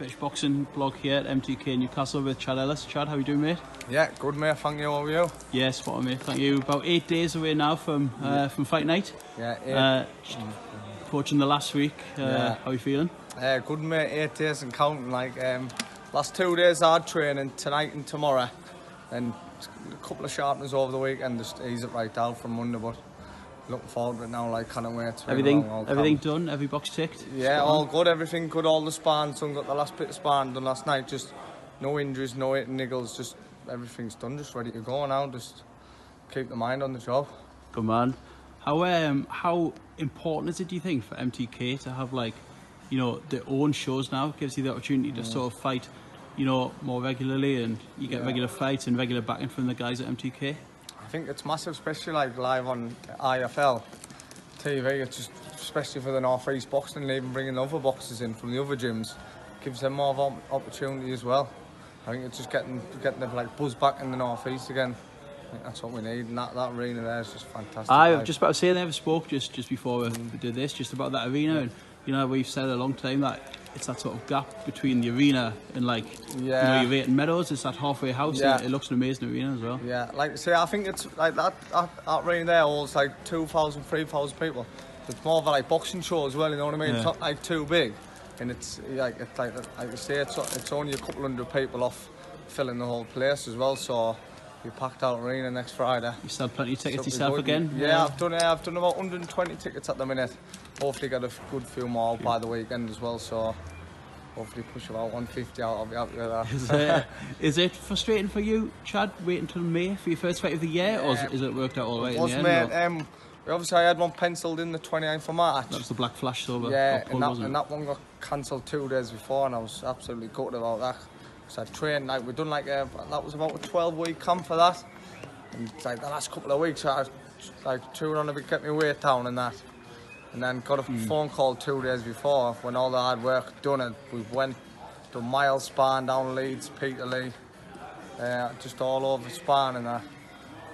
British boxing blog here at MTK Newcastle with Chad Ellis. Chad, how are you doing, mate? Yeah, good, mate. Thank you. How are you? Yes, spot on, mate. Thank you. About 8 days away now from fight night. Yeah, Approaching the last week. How are you feeling? good, mate. 8 days and counting. Last 2 days hard training, tonight and tomorrow, and a couple of sharpeners over the weekend. Just ease it right down from Monday, but looking forward to it now. Can't wait to everything done. Every box ticked. Yeah, all good. Everything good. All the sparring done. Got the last bit of sparring done last night. Just no injuries, no hitting niggles. Just everything's done. Just ready to go now. Just keep the mind on the job. Good man. How important is it, do you think, for MTK to have their own shows now? It gives you the opportunity to sort of fight, more regularly, and you get regular fights and regular backing from the guys at MTK. I think it's massive, especially live on IFL TV. It's just especially for the North East boxing, and even bringing other boxers in from the other gyms gives them more of an opportunity as well. I think it's just getting the buzz back in the North East again. I think that's what we need, and that arena there is just fantastic. I was just about to say, I never spoke just before we did this, just about that arena, and we've said a long time that it's that sort of gap between the arena and your Leighton Meadows. It's that halfway house. And it looks an amazing arena as well. Yeah, I think it's that arena there holds 2,000, 3,000 people. It's more of a boxing show as well. You know what I mean? Yeah. It's not too big, and it's like you say, it's only a couple hundred people off filling the whole place as well. So we packed out arena next Friday. You still have plenty of tickets yourself again? Yeah, I've done about 120 tickets at the minute. Hopefully get a good few more by the weekend as well, so hopefully push about 150 out. I'll be happy with that. Is it frustrating for you, Chad, waiting until May for your first fight of the year, or is it worked out all right in the end? Obviously I had one pencilled in the 29th of March. That was the Black Flash Silver. Yeah, and that one got cancelled 2 days before, and I was absolutely gutted about that. So I trained, we'd done that was about a 12-week camp for that, and the last couple of weeks I was chewing on a bit, kept my weight down and that, and then got a phone call 2 days before when all the hard work done, and we went to miles sparring down Leeds, Peterlee, just all over sparring and that,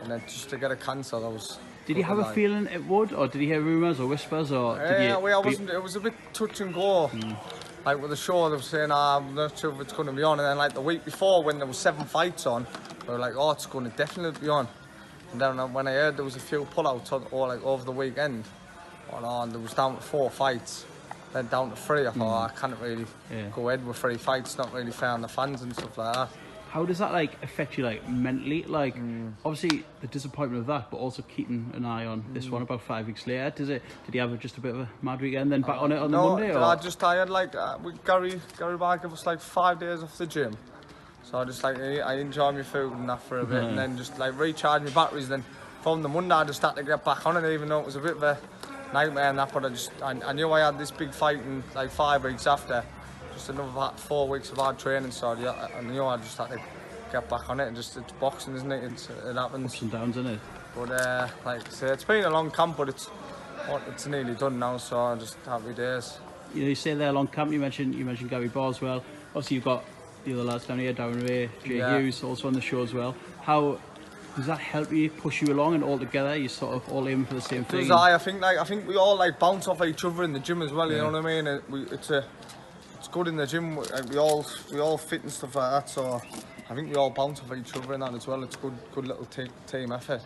and then just to get it cancelled, I was. Did you have a feeling it would, or did you hear rumours or whispers, or it was a bit touch and go. With the show, they were saying, I'm not sure if it's going to be on. And then, the week before, when there was 7 fights on, they were like, oh, it's going to definitely be on. And then when I heard there was a few pullouts over the weekend, and there was down to 4 fights, then down to 3, I thought, I can't really go ahead with 3 fights. Not really fair on the fans and stuff like that. How does that affect you mentally? Obviously the disappointment of that, but also keeping an eye on this one about 5 weeks later. Did you have just a bit of a mad weekend, then back on it on the Monday? No, I had Gary Barr gave us 5 days off the gym, so I just I enjoyed my food and that for a bit, and then just recharge my batteries. Then from the Monday I just had to get back on it, even though it was a bit of a nightmare and that. But I knew I had this big fight in 5 weeks after. Just another 4 weeks of hard training, so I knew I just had to get back on it, and it's boxing, isn't it? It happens. Ups and downs, isn't it? But like I say, it's been a long camp, but it's nearly done now, so I'm just happy days. You say there, long camp. You mentioned Gary Barr as well. Obviously, you've got the other lads down here, Darren Ray, Jay Hughes, also on the show as well. How does that help you, push you along, and all together you sort of all aiming for the same thing? I think we all bounce off each other in the gym as well. You know what I mean? It's good in the gym. We all fit and stuff like that. So I think we all bounce off each other in that as well. It's good little team effort.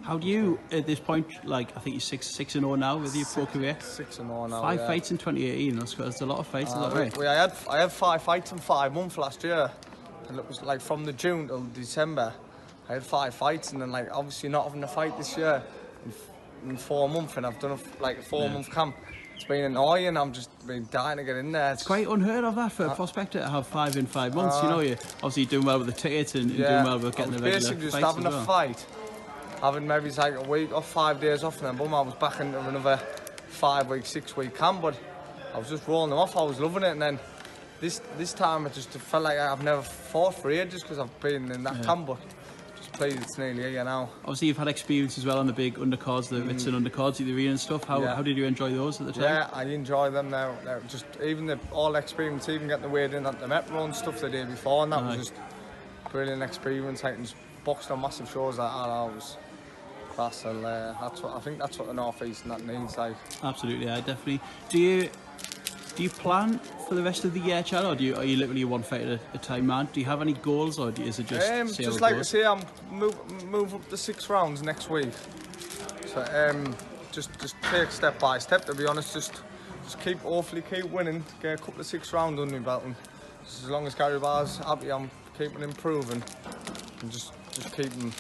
How do you, at this point, I think you're 6-0 now with your pro career? 6-0 now. 5 fights in 2018. That's a lot of fights. Is that right? I had 5 fights in 5 months last year, and it was from the June till December. I had 5 fights, and then obviously not having a fight this year in 4 months, and I've done a 4-month camp. It's been annoying. I'm just been dying to get in there. It's quite unheard of that for a prospector to have 5 in 5 months. You're obviously doing well with the tickets and doing well with getting the regular fights. Basically just having a fight, having maybe a week or 5 days off, and then boom, I was back into another 5 week, 6 week camp. But I was just rolling them off. I was loving it, and then this time it just felt like I've never fought for ages because I've been in that camp. But it's nearly here now. Obviously you've had experience as well on the big undercards, the Ritz and undercards at the arena and stuff. How did you enjoy those at the time? Yeah, I enjoy them now. They're just even all experience, even getting the weight in at the Metro and stuff the day before, and that was just brilliant experience. I just boxed on massive shows like that. I was class, and I think that's what the North East and that needs. Absolutely, definitely. Do Do you plan for the rest of the year, Chad, or are you literally one fight at a time, man? Do you have any goals, or is it just like I say, I'm move up to 6 rounds next week. So just take step by step. To be honest, just hopefully keep winning, get a couple of 6 rounds under my belt. And as long as Gary Barr's happy, I'm keeping improving and just keeping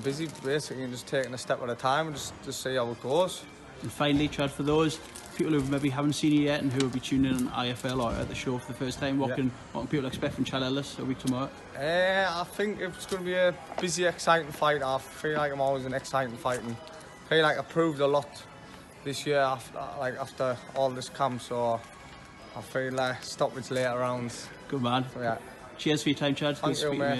busy basically, and just taking a step at a time and just see how it goes. And finally, Chad, for those people who maybe haven't seen you yet and who will be tuning in on IFL or at the show for the first time, what can people expect from Chad Ellis a week tomorrow? I think it's going to be a busy, exciting fight. I feel like I'm always an exciting fight, and I feel like I proved a lot this year after all this camp, so I feel like stop with later rounds. Good man. So, yeah. Cheers for your time, Chad. Thank you, mate.